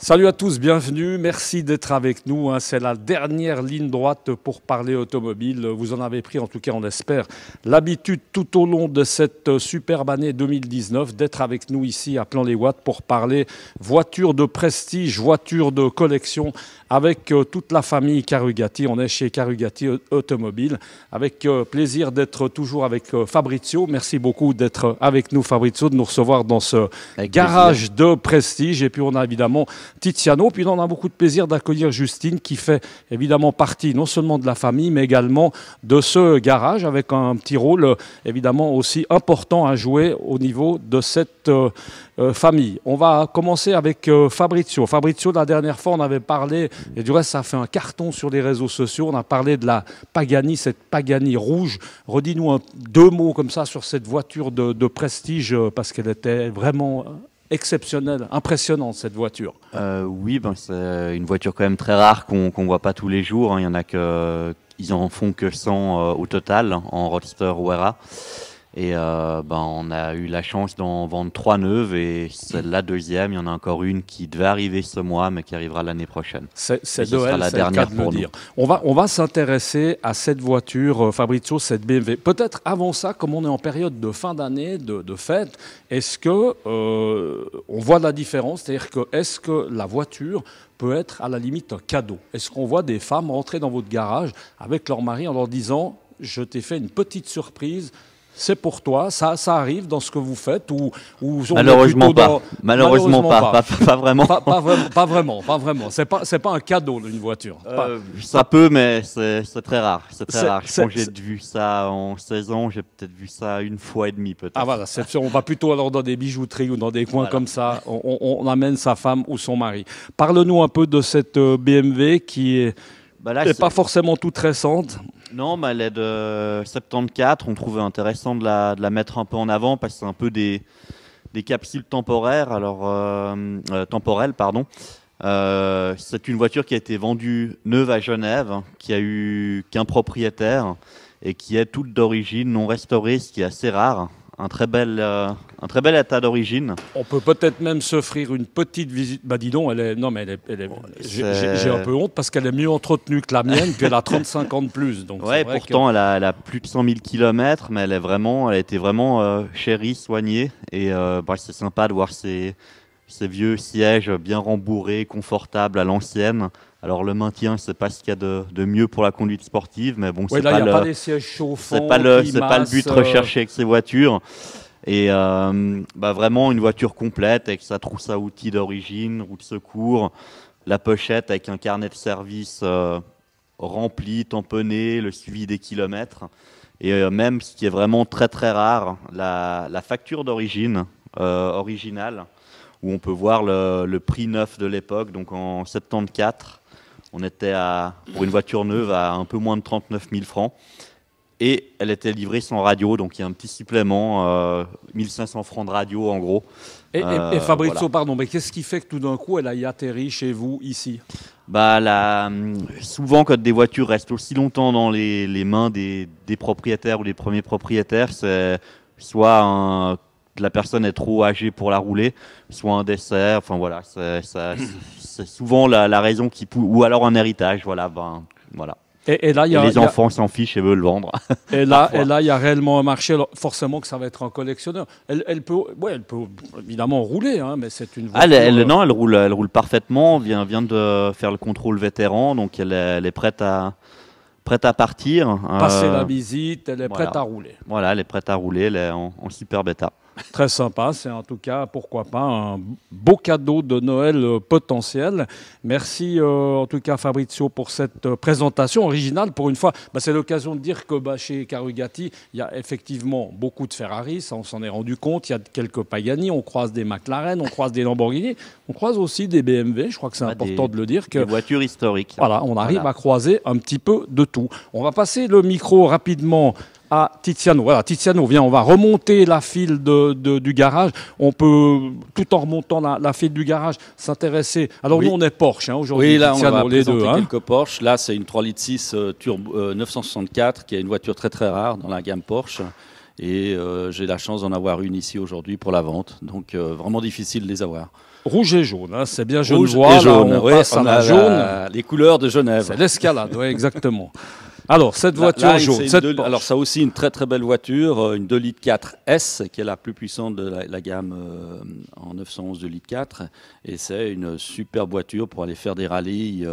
Salut à tous, bienvenue, merci d'être avec nous. C'est la dernière ligne droite pour parler automobile. Vous en avez pris, en tout cas on espère, l'habitude tout au long de cette superbe année 2019 d'être avec nous ici à Plan-les-Ouates pour parler voitures de prestige, voitures de collection avec toute la famille Carugati. On est chez Carugati Automobile avec plaisir d'être toujours avec Fabrizio. Merci beaucoup d'être avec nous Fabrizio, de nous recevoir dans ce garage de prestige. Et puis on a évidemment Tiziano. Puis on a beaucoup de plaisir d'accueillir Justine qui fait évidemment partie non seulement de la famille mais également de ce garage avec un petit rôle évidemment aussi important à jouer au niveau de cette famille. On va commencer avec Fabrizio. Fabrizio, la dernière fois on avait parlé, et du reste ça a fait un carton sur les réseaux sociaux, on a parlé de la Pagani, cette Pagani rouge. Redis-nous deux mots comme ça sur cette voiture de prestige parce qu'elle était vraiment exceptionnelle, impressionnante cette voiture. Oui, c'est une voiture quand même très rare qu'on voit pas tous les jours. Il y en a ils en font que 100 au total en Roadster Wera. Et on a eu la chance d'en vendre 3 neuves et c'est la deuxième. Il y en a encore une qui devait arriver ce mois mais qui arrivera l'année prochaine. C'est la dernière pour nous. On va s'intéresser à cette voiture, Fabrizio, cette BMW. Peut-être avant ça, comme on est en période de fin d'année, de fête, est-ce que on voit la différence? C'est-à-dire que est-ce que la voiture peut être à la limite un cadeau? Est-ce qu'on voit des femmes rentrer dans votre garage avec leur mari en leur disant « Je t'ai fait une petite surprise ». C'est pour toi, ça arrive dans ce que vous faites ou malheureusement pas. Malheureusement pas vraiment. Pas vraiment. C'est pas un cadeau une voiture. Ça peut, mais c'est très rare. C'est très rare. Je pense que j'ai vu ça en 16 ans, j'ai peut-être vu ça une fois et demie peut-être. Ah voilà, on va plutôt alors dans des bijouteries ou dans des coins comme ça. On amène sa femme ou son mari. Parle-nous un peu de cette BMW qui est n'est pas forcément toute récente. Non, mais elle est de 74. On trouvait intéressant de la mettre un peu en avant parce que c'est un peu des capsules temporaires. Temporelles, pardon. C'est une voiture qui a été vendue neuve à Genève, qui a eu qu'un propriétaire et qui est toute d'origine, non restaurée, ce qui est assez rare. Un très bel état d'origine. On peut peut-être même s'offrir une petite visite. Bah dis donc, j'ai un peu honte parce qu'elle est mieux entretenue que la mienne, puis elle a 35 ans de plus. Donc ouais, pourtant elle a plus de 100 000 km, mais elle a été vraiment chérie, soignée. Et c'est sympa de voir ces vieux sièges bien rembourrés, confortables à l'ancienne. Alors le maintien, c'est pas ce qu'il y a de mieux pour la conduite sportive, mais bon, c'est pas des sièges chauffants. C'est pas le but recherché avec ces voitures. Et vraiment une voiture complète avec sa trousse à outils d'origine, roue de secours, la pochette avec un carnet de service rempli, tamponné, le suivi des kilomètres. Et même ce qui est vraiment très très rare, la facture d'origine originale, où on peut voir le prix neuf de l'époque, donc en 74. On était pour une voiture neuve à un peu moins de 39 000 francs. Et elle était livrée sans radio, donc il y a un petit supplément, 1500 francs de radio en gros. Et Fabrizio, voilà. Pardon, mais qu'est-ce qui fait que tout d'un coup elle a atterri chez vous ici? Souvent quand des voitures restent aussi longtemps dans les mains des propriétaires ou des premiers propriétaires, c'est soit la personne est trop âgée pour la rouler, soit un décès, enfin voilà, c'est souvent la raison ou alors un héritage, voilà. Et là, les enfants s'en fichent et veulent le vendre. Et là, il y a réellement un marché. Alors, forcément que ça va être un collectionneur. Elle peut évidemment rouler, hein, mais c'est une voiture. Elle roule parfaitement. Vient de faire le contrôle vétéran, donc elle est prête à partir. Passer la visite, elle est prête à rouler. Voilà, elle est prête à rouler. Elle est en superbe état. Très sympa, c'est en tout cas, pourquoi pas, un beau cadeau de Noël potentiel. Merci en tout cas Fabrizio pour cette présentation originale. Pour une fois, c'est l'occasion de dire que chez Carugati, il y a effectivement beaucoup de Ferrari, ça on s'en est rendu compte. Il y a quelques Pagani, on croise des McLaren, on croise des Lamborghini, on croise aussi des BMW, je crois que c'est important de le dire. Des voitures historiques. Voilà, on arrive à croiser un petit peu de tout. On va passer le micro rapidement à Tiziano. Voilà, Tiziano, viens, on va remonter la file du garage. On peut, tout en remontant la file du garage, s'intéresser. Alors nous, on est Porsche aujourd'hui. Oui, là, Tiziano, on va présenter quelques Porsche. Là, c'est une 3,6 litres turbo 964, qui est une voiture très très rare dans la gamme Porsche. Et j'ai la chance d'en avoir une ici aujourd'hui pour la vente. Donc, vraiment difficile de les avoir. Rouge et jaune, hein, c'est bien Rouge genevois. et jaune. Là, on Ouais, passe à on la a jaune. les couleurs de Genève. C'est l'escalade, oui, exactement. Alors, cette Là, voiture là, jaune, c'est une cette deux- Porsche. alors ça aussi une très très belle voiture, une 2 litres 4 S, qui est la plus puissante de la gamme en 911 2 litres 4, et c'est une superbe voiture pour aller faire des rallyes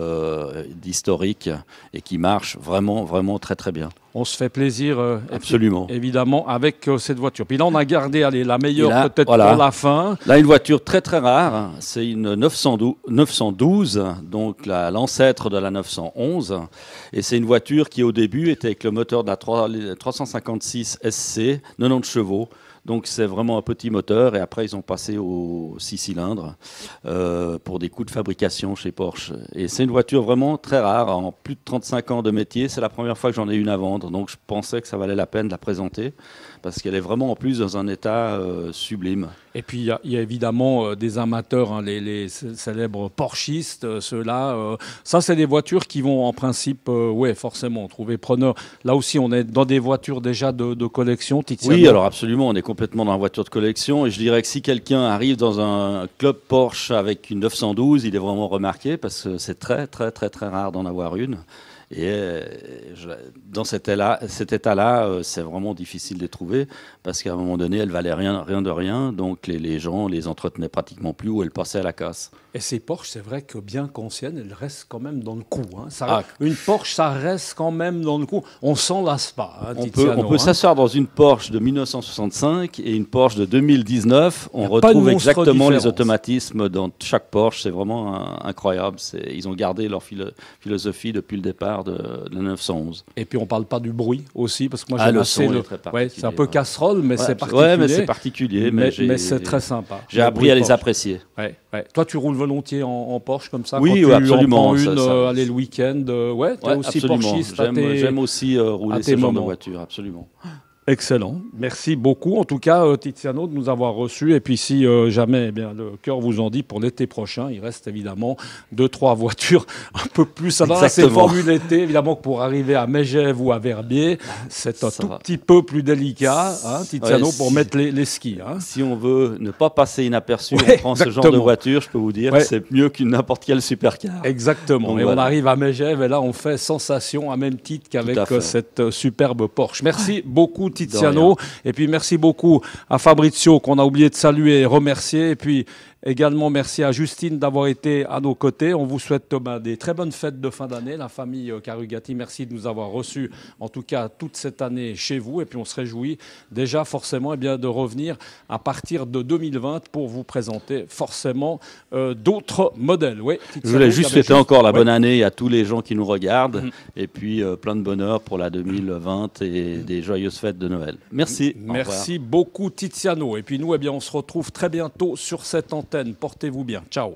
d'historique et qui marche vraiment vraiment très très bien. On se fait plaisir, Absolument. évidemment, avec cette voiture. Puis là, on a gardé la meilleure Et là, peut-être voilà. pour la fin. Là, une voiture très très rare, c'est une 912, donc l'ancêtre de la 911. Et c'est une voiture qui au début était avec le moteur de la 356 SC, 90 chevaux. Donc c'est vraiment un petit moteur et après ils ont passé aux 6 cylindres pour des coûts de fabrication chez Porsche. Et c'est une voiture vraiment très rare, en plus de 35 ans de métier, c'est la première fois que j'en ai une à vendre, donc je pensais que ça valait la peine de la présenter parce qu'elle est vraiment en plus dans un état sublime. Et puis, il y a évidemment des amateurs, hein, les célèbres Porschistes, ceux-là. Ça, c'est des voitures qui vont, en principe, ouais, forcément, trouver preneur. Là aussi, on est dans des voitures déjà de collection, Tiziano. Oui, alors absolument, on est complètement dans la voiture de collection. Et je dirais que si quelqu'un arrive dans un club Porsche avec une 912, il est vraiment remarqué parce que c'est très, très, très, très rare d'en avoir une. Et dans cet état-là, c'est vraiment difficile de les trouver parce qu'à un moment donné, elles valaient rien de rien. Donc les gens les entretenaient pratiquement plus ou elles passaient à la casse. Et ces Porsche, c'est vrai que bien qu'anciennes, elles restent quand même dans le coup. Hein. Une Porsche, ça reste quand même dans le coup. On s'en lasse pas. Hein, on peut s'asseoir dans une Porsche de 1965 et une Porsche de 2019. On retrouve exactement les automatismes dans chaque Porsche. C'est vraiment incroyable. Ils ont gardé leur philosophie depuis le départ de la 911. Et puis on parle pas du bruit aussi, parce que moi j'aime assez c'est un peu casserole, mais c'est particulier. Ouais, mais c'est particulier, mais c'est très sympa. J'ai appris à les apprécier. Ouais. Toi, tu roules volontiers en Porsche comme ça? Oui, quand absolument. Tu en prends une, aller le week-end. T'es aussi Porschiste. J'aime aussi rouler ce genre de voiture, absolument. Excellent. Merci beaucoup, en tout cas, Tiziano, de nous avoir reçus. Et puis, si jamais le cœur vous en dit, pour l'été prochain, il reste évidemment 2-3 voitures un peu plus. Alors là, c'est formule été, évidemment, que pour arriver à Megève ou à Verbier, c'est un tout petit peu plus délicat, hein, Tiziano, pour mettre les skis. Hein. Si on veut ne pas passer inaperçu, on prend ce genre de voiture, je peux vous dire, c'est mieux qu'une n'importe quelle supercar. Exactement. Donc, on arrive à Megève et là, on fait sensation à même titre qu'avec cette superbe Porsche. Merci beaucoup, Tiziano. Et puis merci beaucoup à Fabrizio qu'on a oublié de saluer et remercier. Et puis également merci à Justine d'avoir été à nos côtés. On vous souhaite des très bonnes fêtes de fin d'année. La famille Carugati, merci de nous avoir reçus en tout cas toute cette année chez vous. Et puis on se réjouit déjà forcément de revenir à partir de 2020 pour vous présenter forcément d'autres modèles. Oui, je voulais juste souhaiter encore la bonne année à tous les gens qui nous regardent et puis plein de bonheur pour la 2020 et des joyeuses fêtes de Noël. Merci. Merci beaucoup Tiziano. Et puis nous, on se retrouve très bientôt sur cette antenne. Portez-vous bien. Ciao.